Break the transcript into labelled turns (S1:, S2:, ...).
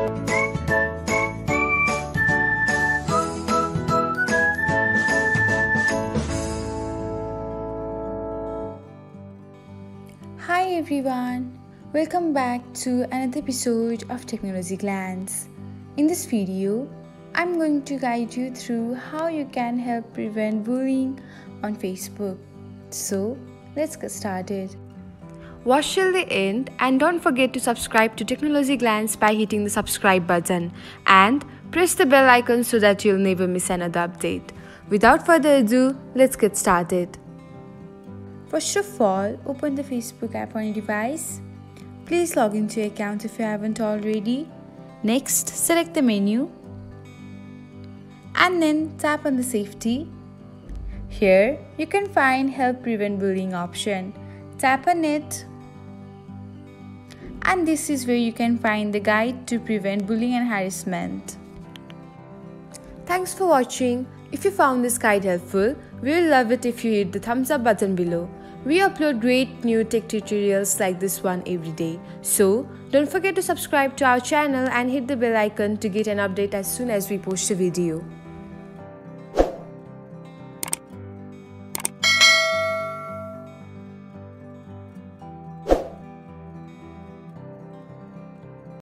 S1: Hi everyone, welcome back to another episode of Technologyglance. In this video, I'm going to guide you through how you can help prevent bullying on Facebook. So, let's get started. Watch till the end and don't forget to subscribe to Technologyglance by hitting the subscribe button and press the bell icon so that you'll never miss another update. Without further ado, let's get started. First of all, open the Facebook app on your device. Please log into your account if you haven't already. Next, select the menu and then tap on the safety. Here, you can find Help Prevent Bullying option. Tap on it. And this is where you can find the guide to prevent bullying and harassment. Thanks for watching. If you found this guide helpful, we will love it if you hit the thumbs up button below. We upload great new tech tutorials like this one every day. So, don't forget to subscribe to our channel and hit the bell icon to get an update as soon as we post a video.